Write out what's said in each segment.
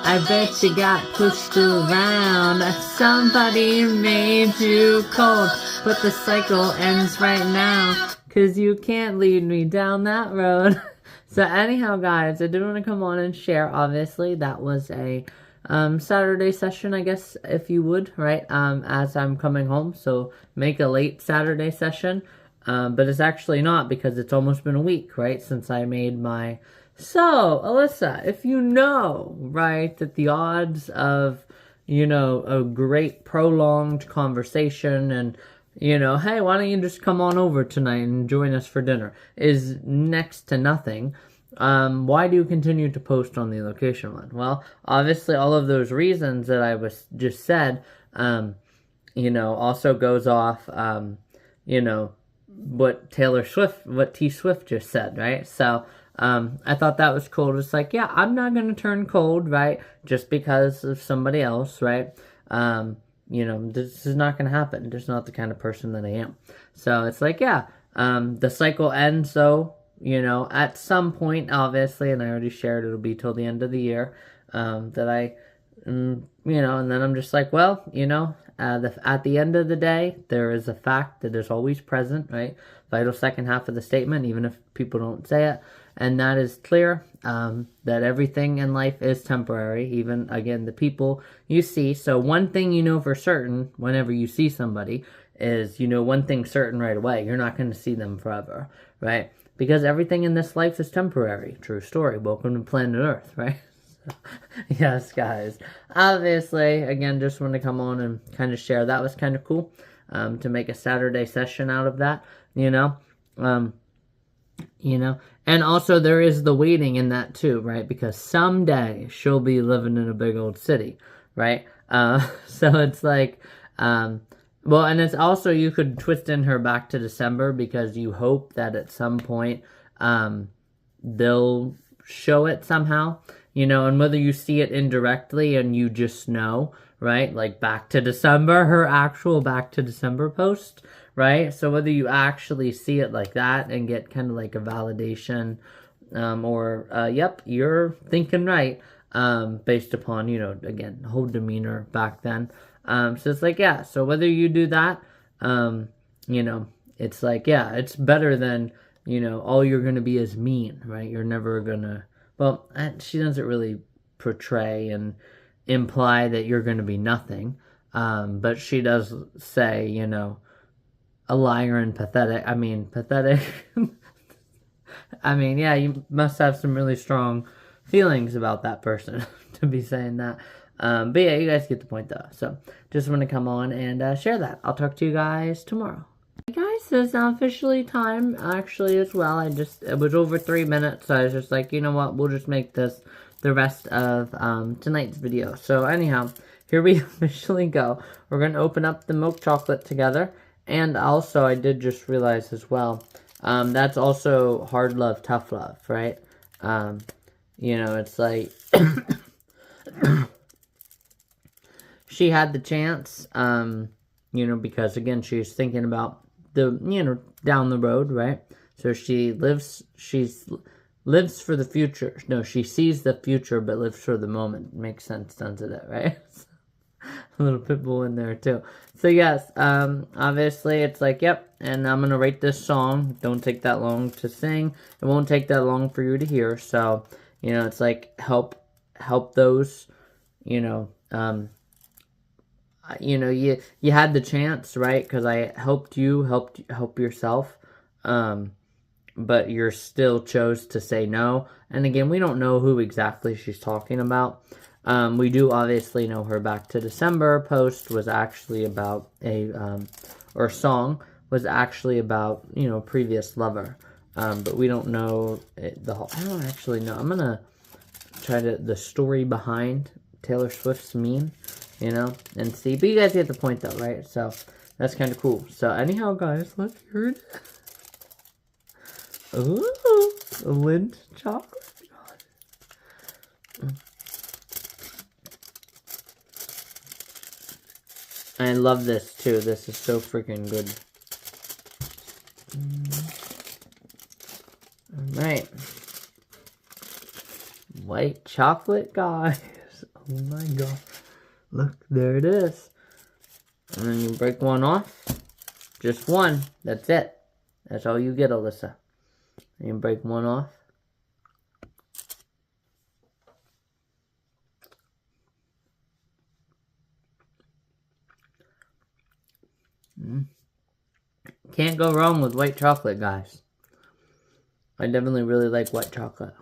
I bet you got pushed around. Somebody made you cold. But the cycle ends right now. 'Cause you can't lead me down that road. So anyhow, guys, I did want to come on and share. Obviously, that was a Saturday session, I guess, if you would, right? As I'm coming home. So make a late Saturday session. But it's actually not, because it's almost been a week, right, since I made my... So, Alyssa, if you know, right, that the odds of, you know, a great prolonged conversation and, you know, hey, why don't you just come on over tonight and join us for dinner, is next to nothing, why do you continue to post on the location one? Well, obviously all of those reasons that I was just said, you know, also goes off, you know, what T Swift just said, right? So, I thought that was cool. It's like, yeah, I'm not going to turn cold, right? Just because of somebody else, right? You know, this is not going to happen. Just not the kind of person that I am. So it's like, yeah, the cycle ends, though, you know, at some point, obviously, and I already shared it'll be till the end of the year, that I, you know, and then I'm just like, well, you know, at the end of the day, there is a fact that is always present, right? Vital second half of the statement, even if people don't say it. And that is clear, that everything in life is temporary, even, again, the people you see. So one thing you know for certain whenever you see somebody is, you know, one thing certain right away. You're not going to see them forever, right? Because everything in this life is temporary. True story. Welcome to planet Earth, right? Yes, guys. Obviously, again, just want to come on and kind of share. That was kind of cool, to make a Saturday session out of that, you know. You know, and also there is the waiting in that too, right? Because someday she'll be living in a big old city, right? So it's like, well, and it's also, you could twist in her back to December, because you hope that at some point, they'll show it somehow, you know, and whether you see it indirectly and you just know, right? Like back to December, her actual back to December post, right? So whether you actually see it like that and get kind of like a validation, or, yep, you're thinking right, based upon, you know, again, whole demeanor back then. So it's like, yeah, so whether you do that, you know, it's like, yeah, it's better than, you know, all you're going to be is mean, right? You're never going to, well, she doesn't really portray and imply that you're going to be nothing, but she does say, you know, a liar and pathetic. I mean, pathetic. I mean, yeah, you must have some really strong feelings about that person to be saying that. But yeah, you guys get the point though. So just want to come on and share that. I'll talk to you guys tomorrow. Hey guys, it's now officially time, actually, as well. It was over 3 minutes, so I was just like, you know what, we'll just make this the rest of tonight's video. So anyhow, here we officially go. We're going to open up the milk chocolate together. And also, I did just realize as well, that's also hard love, tough love, right? You know, it's like, she had the chance, you know, because again, she's thinking about the, you know, down the road, right? So she lives for the future. No, she sees the future, but lives for the moment. Makes sense, doesn't it, right? A little pitbull in there too. So yes, obviously it's like, yep, and I'm gonna rate this song. Don't take that long to sing. It won't take that long for you to hear. So, you know, it's like help those, you know, you had the chance, right? Because I helped you, help yourself, but you still chose to say no. And again, we don't know who exactly she's talking about. We do obviously know her back to December post was actually about or song was actually about, you know, previous lover. But we don't know I don't actually know. I'm gonna try the story behind Taylor Swift's meme, you know, and see. But you guys get the point though, right? So that's kind of cool. So anyhow, guys, let's hear it. Ooh, Lindt chocolate. I love this too. This is so freaking good. Alright. White chocolate, guys. guys. Oh my god. Look, there it is. And then you break one off. Just one. That's it. That's all you get, Alyssa. And you break one off. Can't go wrong with white chocolate, guys. I definitely really like white chocolate.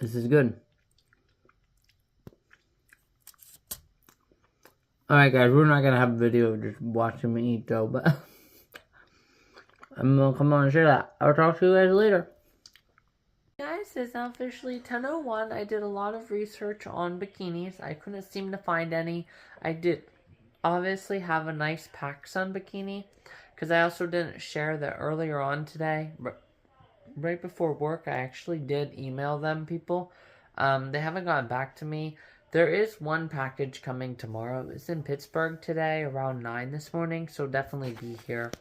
This is good. Alright guys, we're not gonna have a video of just watching me eat though, but I'm gonna come on and share that. I'll talk to you guys later. Guys, it's now officially 10:01. I did a lot of research on bikinis. I couldn't seem to find any. I did obviously have a nice PacSun bikini, because I also didn't share that earlier on today. Right before work, I actually did email them people. They haven't gotten back to me. There is one package coming tomorrow. It's in Pittsburgh today around 9 this morning, so definitely be here.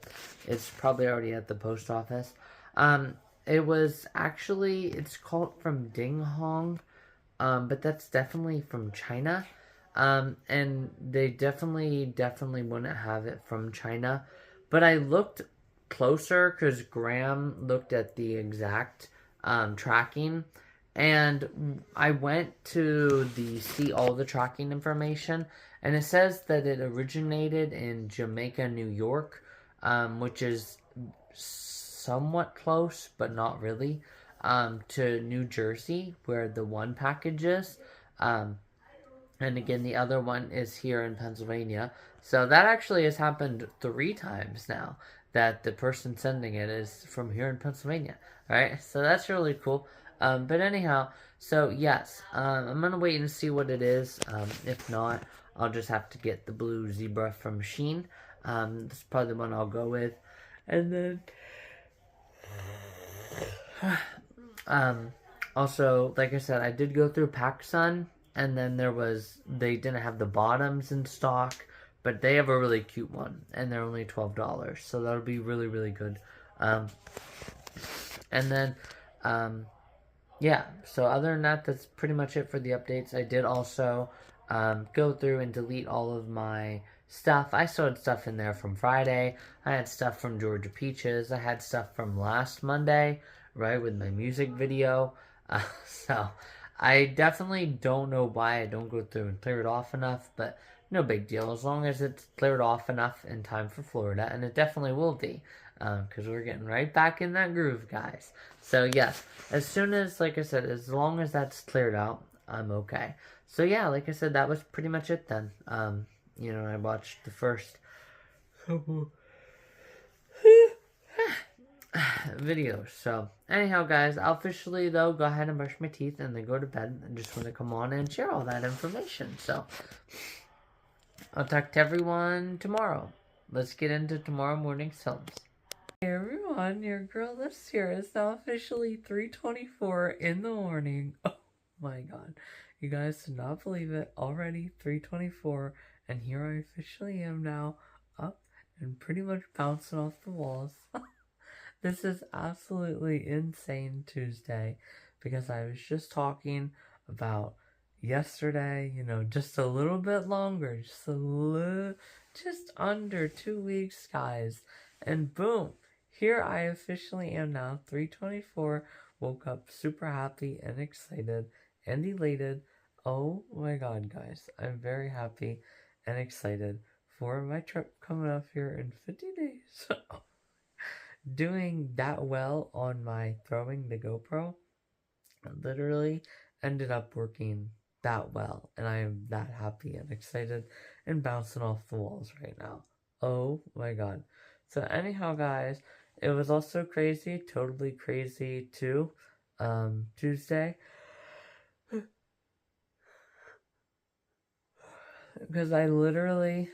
It's probably already at the post office. It was actually, it's called from Ding Hong, but that's definitely from China. And they definitely wouldn't have it from China. But I looked closer because Graham looked at the exact tracking, and I went to see all the tracking information, and it says that it originated in Jamaica, New York, which is somewhat close, but not really, to New Jersey, where the one package is. And again, the other one is here in Pennsylvania. So that actually has happened 3 times now, that the person sending it is from here in Pennsylvania. Alright, so that's really cool. But anyhow, so yes, I'm going to wait and see what it is. If not, I'll just have to get the blue zebra from Shein. This is probably the one I'll go with. And then, also, like I said, I did go through PacSun. And then they didn't have the bottoms in stock, but they have a really cute one, and they're only $12, so that'll be really, really good. And then, yeah, so other than that, that's pretty much it for the updates. I did also go through and delete all of my stuff. I still had stuff in there from Friday. I had stuff from Georgia Peaches. I had stuff from last Monday, right, with my music video. So I definitely don't know why I don't go through and clear it off enough, but no big deal, as long as it's cleared off enough in time for Florida, and it definitely will be, because we're getting right back in that groove, guys. So yes, as soon as, like I said, as long as that's cleared out, I'm okay. So yeah, like I said, that was pretty much it then. You know, I watched the first couple videos. So anyhow, guys, I'll officially though go ahead and brush my teeth and then go to bed. I just want to come on and share all that information. So I'll talk to everyone tomorrow. Let's get into tomorrow morning's films. Hey everyone, your girl lives here. It's now officially 3:24 in the morning. Oh my god, you guys did not believe it. Already 3:24, and here I officially am now, up and pretty much bouncing off the walls. This is absolutely insane Tuesday, because I was just talking about yesterday, you know, just a little bit longer, just under 2 weeks, guys, and boom, here I officially am now, 3:24, woke up super happy and excited and elated. Oh my god, guys, I'm very happy and excited for my trip coming up here in 50 days. Doing that well on my throwing the GoPro literally ended up working that well, and I am that happy and excited and bouncing off the walls right now. Oh my god. So anyhow, guys, it was also crazy, totally crazy too, Tuesday, because I literally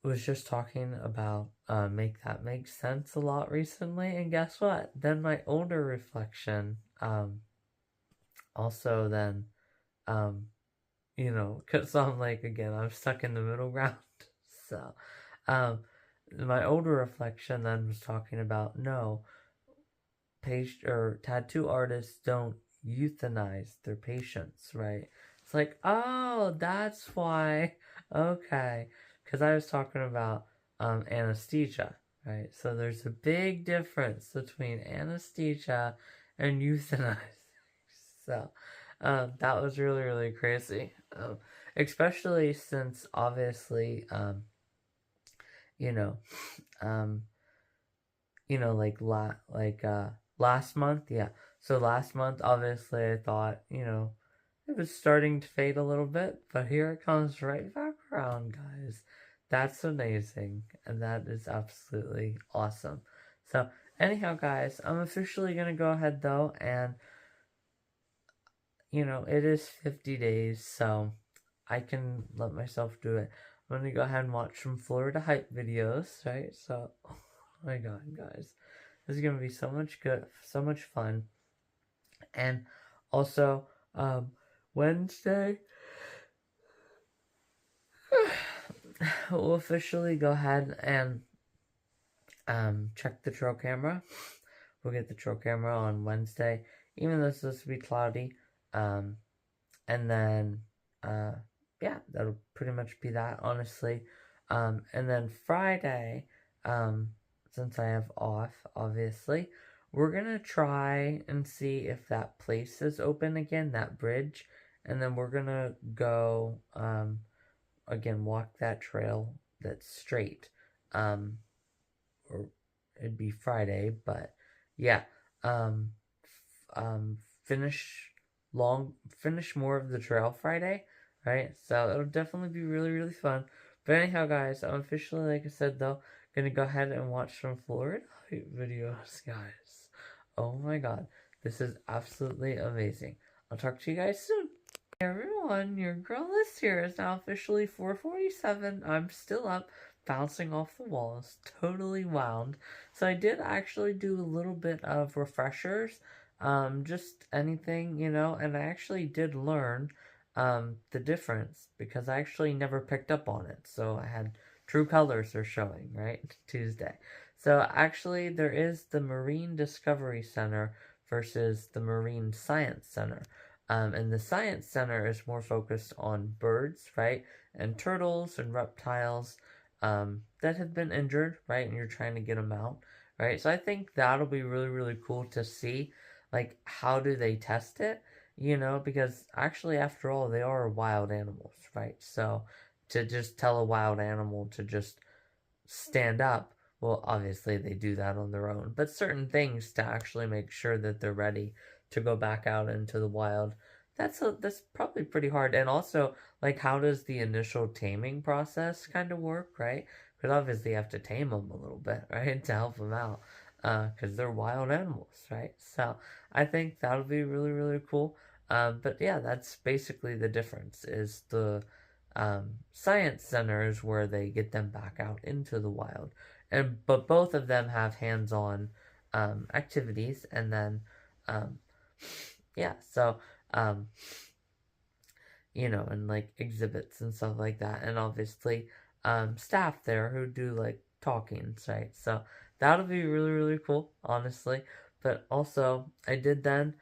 was just talking about make that make sense a lot recently, and guess what? Then my older reflection also then you know, because I'm like, again, I'm stuck in the middle ground. So, um, my older reflection then was talking about no, tattoo artists don't euthanize their patients, right? It's like, oh, that's why. Okay, because I was talking about anesthesia, right? So there's a big difference between anesthesia and euthanize. So that was really really crazy, especially since obviously you know um, like last month, yeah. So last month, obviously, I thought, it was starting to fade a little bit, but here it comes right back around, guys. That's amazing, and that is absolutely awesome. So, anyhow, guys, I'm officially gonna go ahead though, and it is 50 days, so I can let myself do it. I'm gonna go ahead and watch some Florida hype videos, right? So, oh my god, guys. This is gonna be so much good, so much fun. And also, Wednesday, we'll officially go ahead and check the trail camera. We'll get the trail camera on Wednesday, even though it's supposed to be cloudy. And then, yeah, that'll pretty much be that, honestly. And then Friday, since I have off, obviously, we're gonna try and see if that place is open again, that bridge, and then we're gonna go, again, walk that trail that's straight. Or it'd be Friday, but yeah, um, finish more of the trail Friday, right? So it'll definitely be really really fun. But anyhow, guys, I'm officially, like I said though, gonna go ahead and watch some Florida videos, guys. Oh my god, this is absolutely amazing. I'll talk to you guys soon. Hey everyone, your girl Liz here is now officially 4:47. I'm still up, bouncing off the walls, totally wound. So I did actually do a little bit of refreshers, just anything, and I actually did learn the difference because I actually never picked up on it. So I had true colors are showing, right? Tuesday. So actually there is the Marine Discovery Center versus the Marine Science Center. And the Science Center is more focused on birds, right? And turtles and reptiles that have been injured, right? And you're trying to get them out, right? So I think that'll be really, really cool to see. Like, how do they test it? Because actually, after all, they are wild animals, right? So to just tell a wild animal to just stand up, well, obviously they do that on their own, but certain things to actually make sure that they're ready to go back out into the wild, that's probably pretty hard. And also, like, how does the initial taming process kind of work, right? Because obviously you have to tame them a little bit, right, to help them out, because they're wild animals, right? So I think that'll be really really cool. But yeah, that's basically the difference. Is the science centers where they get them back out into the wild, but both of them have hands-on activities, and then yeah, so and like exhibits and stuff like that, and obviously staff there who do like talkings, right? So that'll be really really cool, honestly. But also I did then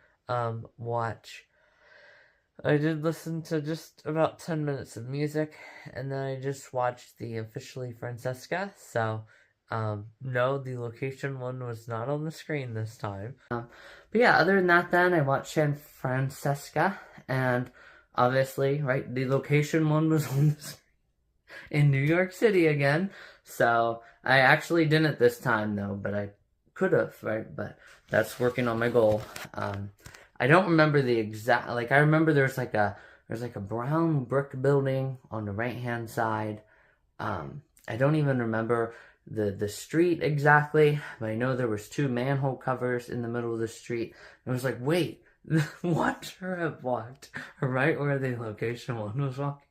I did listen to just about 10 minutes of music, and then I just watched the Officially Francesca. So, no, the location one was not on the screen this time. But yeah, other than that, then I watched Francesca, and obviously, right, the location one was on the screen in New York City again. So I actually didn't this time though, but I could have, right? But that's working on my goal. I don't remember the exact, like, I remember there's like a brown brick building on the right hand side. I don't even remember the street exactly, but I know there was 2 manhole covers in the middle of the street. And I was like, wait, what? I've walked right where the location one was walking.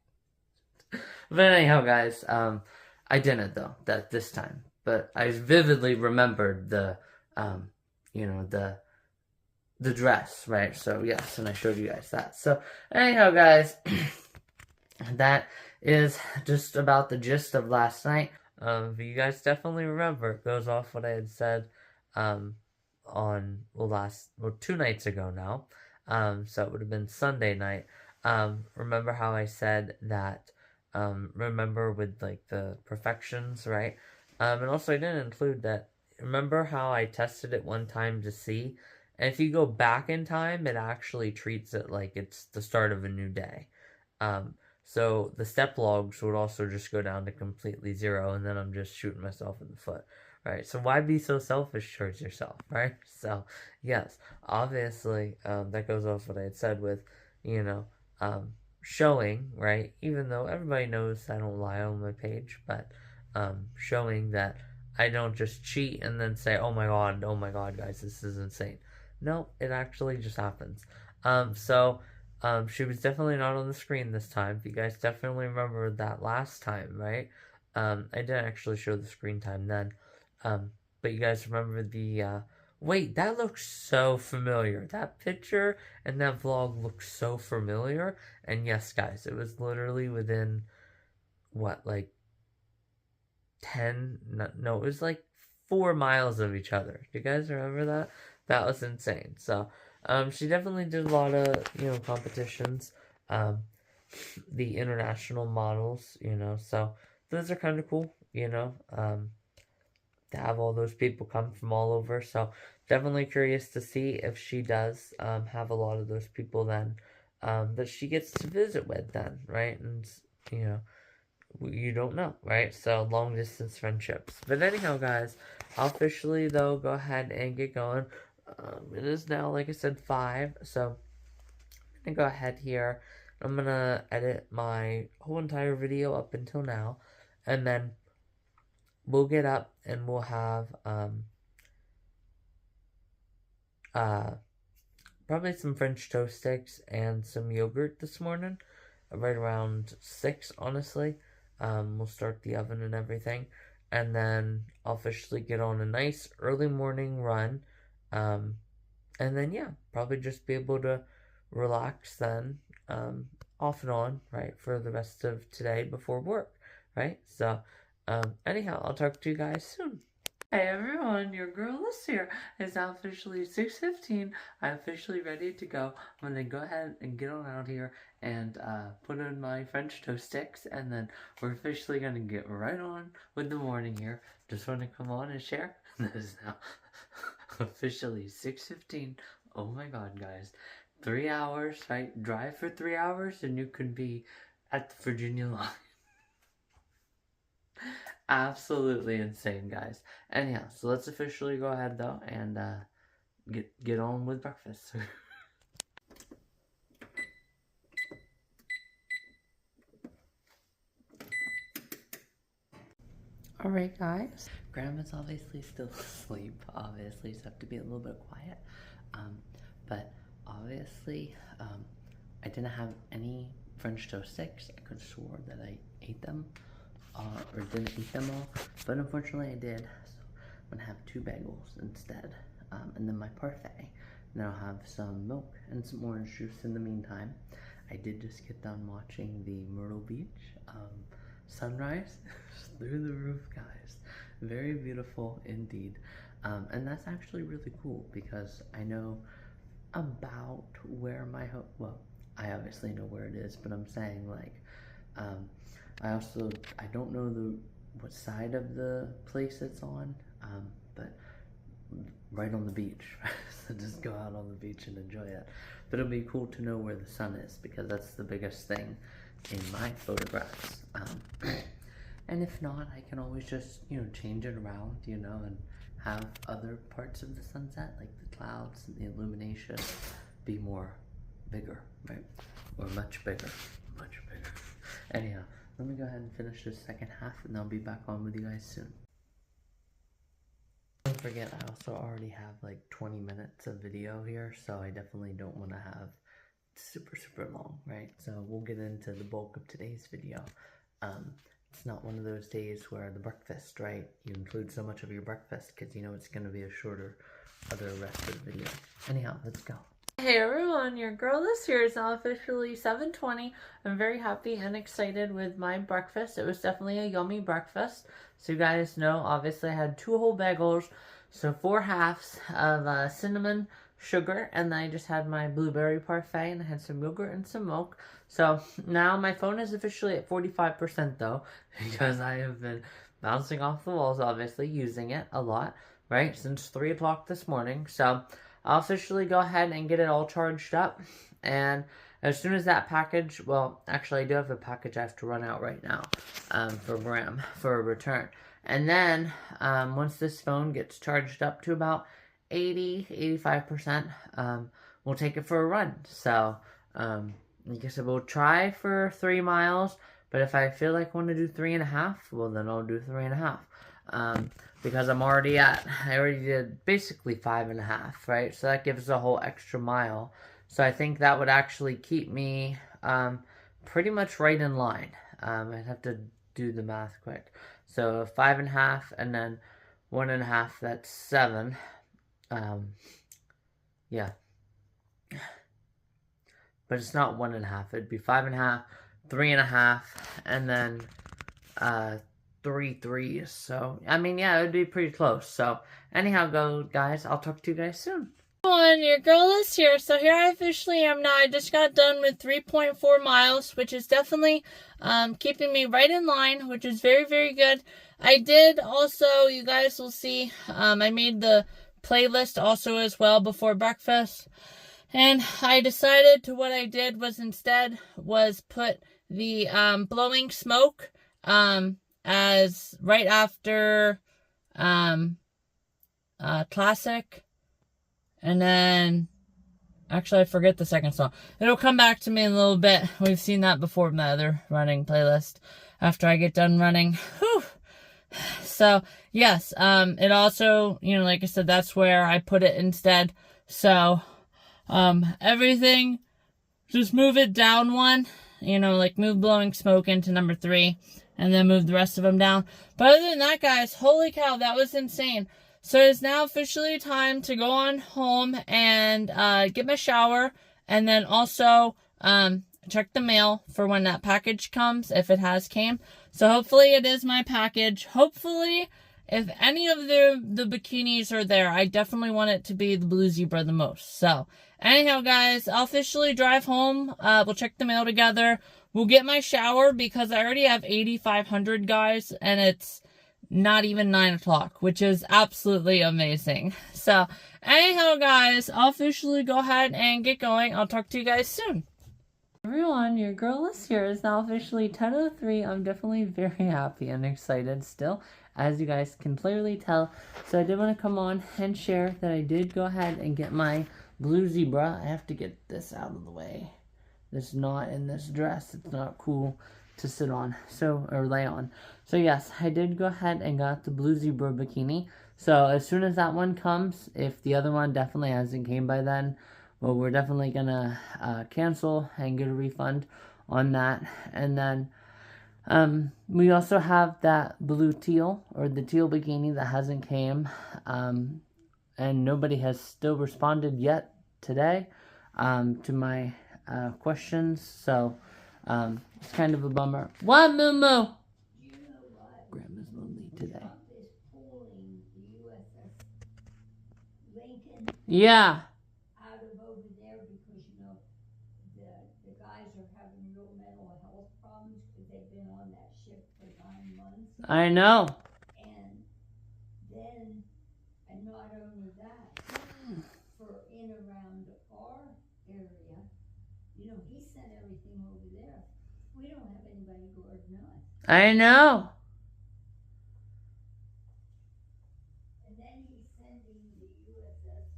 But anyhow, guys, I didn't though this time. But I vividly remembered the dress, right? So yes, and I showed you guys that. So anyhow, guys, that is just about the gist of last night. But you guys definitely remember, it goes off what I had said on 2 nights ago now. So it would have been Sunday night. Remember how I said that, remember with like the perfections, right? And also I didn't include that. Remember how I tested it one time to see? And if you go back in time, it actually treats it like it's the start of a new day. Um, so the step logs would also just go down to completely zero, and then I'm just shooting myself in the foot, right? So why be so selfish towards yourself, right? So yes, obviously, that goes off what I had said with, you know, showing, right? Even though everybody knows I don't lie on my page, but showing that I don't just cheat and then say, oh my god, guys, this is insane. No, it actually just happens. So she was definitely not on the screen this time. You guys definitely remember that last time, right? I didn't actually show the screen time then. But you guys remember the, wait, that looks so familiar. That picture and that vlog looks so familiar. And yes, guys, it was literally within, what, like 10, no, it was like 4 miles of each other. Do you guys remember that? That was insane. So, she definitely did a lot of, competitions, the international models, so those are kind of cool, to have all those people come from all over. So definitely curious to see if she does, have a lot of those people then, that she gets to visit with then, right? And, you know, you don't know, right? So long distance friendships. But anyhow, guys, I'll officially though go ahead and get going. It is now, like I said, 5. So I'm gonna go ahead here. I'm gonna edit my whole entire video up until now, and then we'll get up and we'll have probably some French toast sticks and some yogurt this morning, right around 6, honestly. We'll start the oven and everything, and then I'll officially get on a nice early morning run, and then, yeah, probably just be able to relax then, off and on, right, for the rest of today before work, right? So, anyhow, I'll talk to you guys soon. Hey everyone, your girl Liz here. It's now officially 6:15. I'm officially ready to go. I'm gonna go ahead and get on out here and put in my French toast sticks, and then we're officially gonna get right on with the morning here. Just want to come on and share. This is now officially 6:15. Oh my god, guys. 3 hours, right? Drive for 3 hours and you could be at the Virginia line. Absolutely insane, guys. Anyhow, so let's officially go ahead though and get on with breakfast. Alright, guys. Grandma's obviously still asleep, obviously, so I have to be a little bit quiet. But obviously, I didn't have any French toast sticks. I could have swore that I ate them, or didn't eat them all, but unfortunately I did. So I'm gonna have 2 bagels instead, and then my parfait. And then I'll have some milk and some orange juice in the meantime. I did just get done watching the Myrtle Beach sunrise. Through the roof, guys. Very beautiful indeed. And that's actually really cool because I know about where my well, I obviously know where it is, but I'm saying, like, I don't know what side of the place it's on, but right on the beach. So just go out on the beach and enjoy it. But it'll be cool to know where the sun is, because that's the biggest thing in my photographs. And if not, I can always just, change it around, and have other parts of the sunset, like the clouds and the illumination, be bigger, right? Or much bigger. Anyhow, let me go ahead and finish this second half, and I'll be back on with you guys soon. Don't forget, I also already have like 20 minutes of video here, so I definitely don't want to have super long, right? So we'll get into the bulk of today's video. It's not one of those days where the breakfast, right? You include so much of your breakfast because you know it's going to be a shorter other rest of the video. Anyhow, let's go. Hey everyone, your girl this year is now officially 7:20. I'm very happy and excited with my breakfast. It was definitely a yummy breakfast. So you guys know, obviously I had 2 whole bagels, so 4 halves of cinnamon sugar, and then I just had my blueberry parfait, and I had some yogurt and some milk. So now my phone is officially at 45% though, because I have been bouncing off the walls, obviously, using it a lot, right, since 3 o'clock this morning. So I'll officially go ahead and get it all charged up, and as soon as that package, well, actually I do have a package I have to run out right now for Graham for a return. And then once this phone gets charged up to about 85%, we'll take it for a run. So I guess we'll try for 3 miles, but if I feel like I want to do 3.5, well then I'll do 3.5. Because I already did basically 5.5, right? So that gives a whole extra mile. So I think that would actually keep me pretty much right in line. I'd have to do the math quick. So 5.5 and then 1.5, that's 7. Yeah. But it's not 1.5. It'd be 5.5, 3.5, and then 3 3s. So, I mean, yeah, it would be pretty close. So, anyhow, guys, I'll talk to you guys soon. Your girl is here. So here I officially am now. I just got done with 3.4 miles, which is definitely keeping me right in line, which is very, very good. I did also, you guys will see, I made the playlist also as well before breakfast. And I decided what I did was instead put the blowing smoke as right after classic, and then actually I forget the second song. It'll come back to me in a little bit. We've seen that before in my other running playlist after I get done running. Whew. So yes, it also, like I said, that's where I put it instead. So everything, just move it down one, like move blowing smoke into number 3, and then move the rest of them down. But other than that, guys, holy cow, that was insane. So it's now officially time to go on home and get my shower, and then also check the mail for when that package comes, if it has came. So hopefully it is my package. Hopefully, if any of the bikinis are there, I definitely want it to be the Blue Zebra the most. So anyhow, guys, I'll officially drive home. We'll check the mail together. We'll get my shower because I already have 8,500, guys, and it's not even 9 o'clock, which is absolutely amazing. So anyhow, guys, I'll officially go ahead and get going. I'll talk to you guys soon. Everyone, your girl is here. It's now officially 10:03. I'm definitely very happy and excited still, as you guys can clearly tell. So I did want to come on and share that I did go ahead and get my Blue Zebra. I have to get this out of the way. It's not in this dress. It's not cool to sit on, or lay on. So yes, I did go ahead and got the Blue Zebra bikini. So as soon as that one comes, if the other one definitely hasn't came by then, well, we're definitely gonna cancel and get a refund on that. And then we also have that blue teal, or the teal bikini that hasn't came, and nobody has still responded yet today to my questions. So it's kind of a bummer. What, Moo? You know what? Grandma's lonely today. Trump is pulling the USS Lincoln Yeah. out of over there because, the guys are having real mental health problems because they've been on that ship for 9 months. I know. And not only that, for in around our area, he sent everything over there. We don't have anybody guarding us. I know. And then he's sending the USS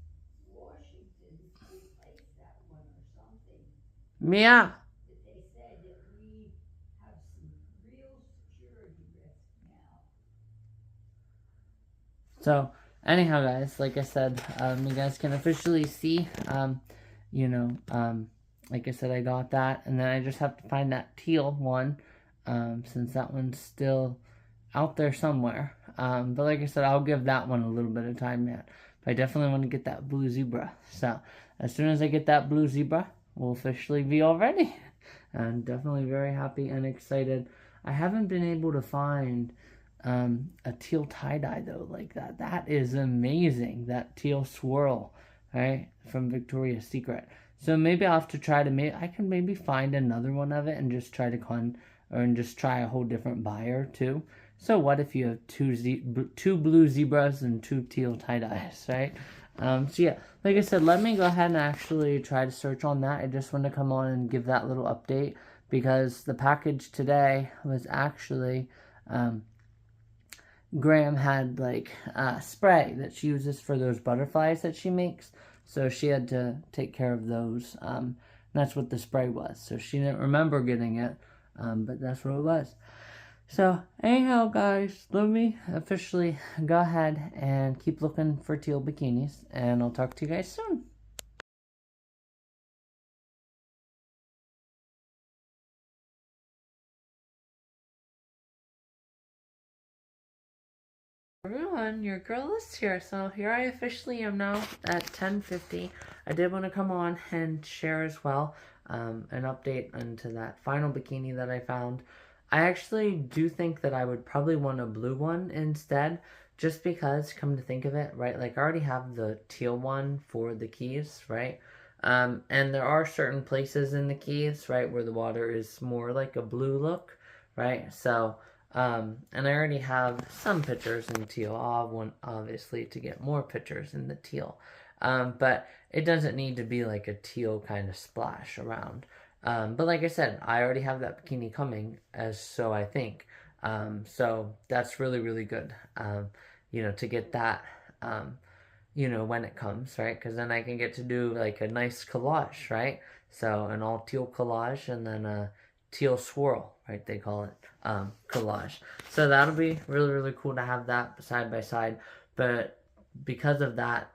Washington to replace that one or something. Yeah. But they said that we have some real security risk now. So anyhow, guys, like I said, you guys can officially see, like I said, I got that, and then I just have to find that teal one, since that one's still out there somewhere. But like I said, I'll give that one a little bit of time yet. But I definitely want to get that blue zebra. So as soon as I get that blue zebra, we'll officially be all ready. I'm definitely very happy and excited. I haven't been able to find a teal tie-dye though like that. That is amazing. That teal swirl, right, from Victoria's Secret. So maybe I'll have to try to I can maybe find another one of it and just try to just try a whole different buyer too. So what if you have two blue zebras and two teal tie-dyes, right? So yeah, like I said, let me go ahead and actually try to search on that. I just want to come on and give that little update because the package today was actually, Graham had like spray that she uses for those butterflies that she makes. So she had to take care of those. That's what the spray was. So she didn't remember getting it, but that's what it was. So anyhow, guys, let me officially go ahead and keep looking for teal bikinis, and I'll talk to you guys soon. Everyone, your girl is here. So here I officially am now at 10:50. I did want to come on and share as well an update into that final bikini that I found. I actually do think that I would probably want a blue one instead, just because, come to think of it, right, like I already have the teal one for the Keys, right? And there are certain places in the Keys, right, where the water is more like a blue look, right? So and I already have some pictures in teal. I'll want, obviously, to get more pictures in the teal. But it doesn't need to be like a teal kind of splash around. But like I said, I already have that bikini coming, as so I think. So that's really, really good, to get that, when it comes, right? Because then I can get to do like a nice collage, right? So an all teal collage and then a teal swirl, right? They call it collage. So that'll be really, really cool to have that side by side. But because of that,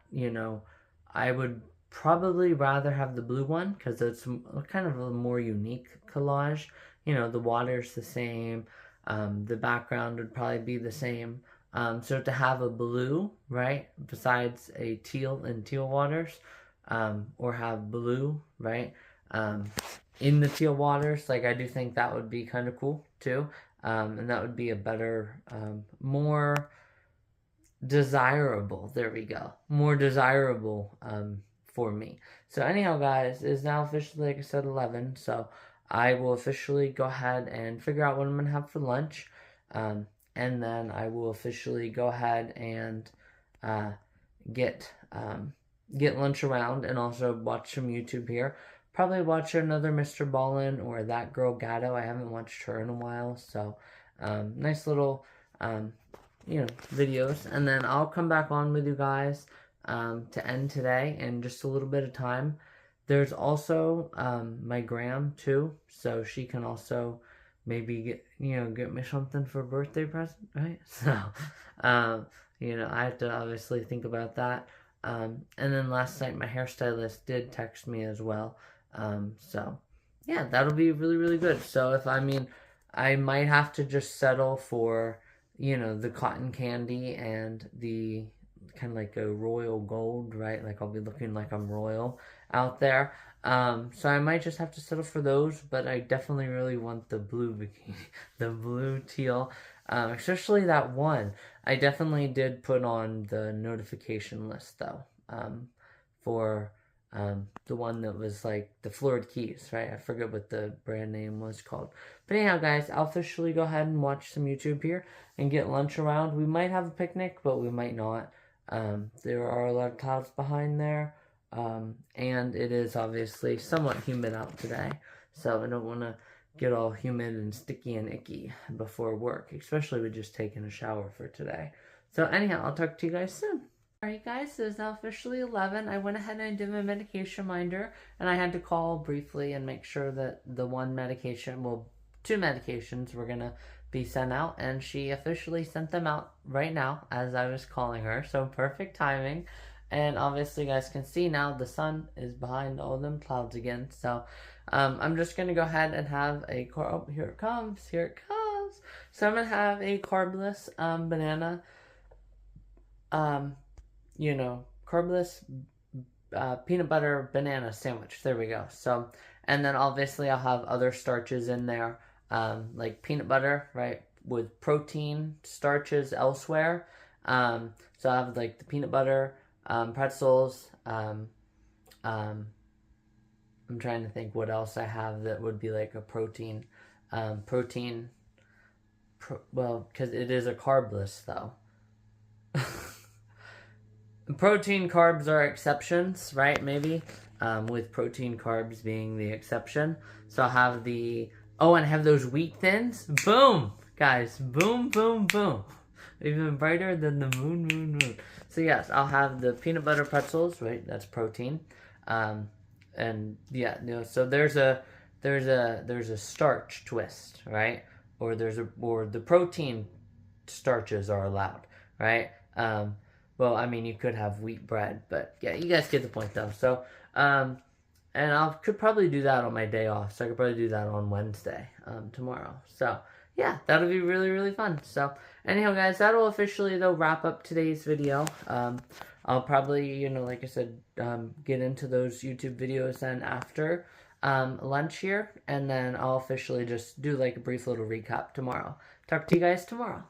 I would probably rather have the blue one because it's kind of a more unique collage. The water's the same. The background would probably be the same. So to have a blue, right, besides a teal in teal waters, or have blue, right, in the teal waters, like I do think that would be kind of cool too. And that would be a better, more desirable, there we go, more desirable for me. So anyhow, guys, it is now officially, like I said, 11, so I will officially go ahead and figure out what I'm going to have for lunch, and then I will officially go ahead and get lunch around and also watch some YouTube here. Probably watch another Mr. Ballin or That Girl Gatto. I haven't watched her in a while, so nice little videos. And then I'll come back on with you guys to end today in just a little bit of time. There's also my Gram too, so she can also maybe get me something for a birthday present, right? So I have to obviously think about that. And then last night my hairstylist did text me as well. So yeah, that'll be really, really good. So I might have to just settle for, the cotton candy and the kind of like a royal gold, right? Like I'll be looking like I'm royal out there. So I might just have to settle for those, but I definitely really want the blue bikini, the blue teal, especially that one. I definitely did put on the notification list though, for the one that was like the Florid Keys, right? I forget what the brand name was called. But anyhow, guys, I'll officially go ahead and watch some YouTube here and get lunch around. We might have a picnic, but we might not. There are a lot of clouds behind there. And it is obviously somewhat humid out today. So I don't want to get all humid and sticky and icky before work, especially with just taking a shower for today. So anyhow, I'll talk to you guys soon. Alright guys, it is now officially 11. I went ahead and did my medication reminder, and I had to call briefly and make sure that the one medication, well, 2 medications were going to be sent out, and she officially sent them out right now as I was calling her, so perfect timing. And obviously you guys can see now the sun is behind all them clouds again, so I'm just going to go ahead and have a, oh, here it comes, so I'm going to have a carbless banana, carbless peanut butter banana sandwich. There we go. So, and then obviously I'll have other starches in there, like peanut butter, right, with protein starches elsewhere. So I have like the peanut butter, pretzels. I'm trying to think what else I have that would be like a protein. Well, because it is a carbless though. Protein carbs are exceptions, right? Maybe, with protein carbs being the exception. So I'll have and have those wheat thins. Boom, guys, boom, boom, boom. Even brighter than the moon, moon, moon. So yes, I'll have the peanut butter pretzels, right? That's protein. And yeah, so there's a starch twist, right? Or the protein starches are allowed, right? Well, I mean, you could have wheat bread, but yeah, you guys get the point though. So, and could probably do that on my day off. So I could probably do that on Wednesday, tomorrow. So yeah, that'll be really, really fun. So anyhow, guys, that'll officially though wrap up today's video. I'll probably, like I said, get into those YouTube videos then after lunch here, and then I'll officially just do like a brief little recap tomorrow. Talk to you guys tomorrow.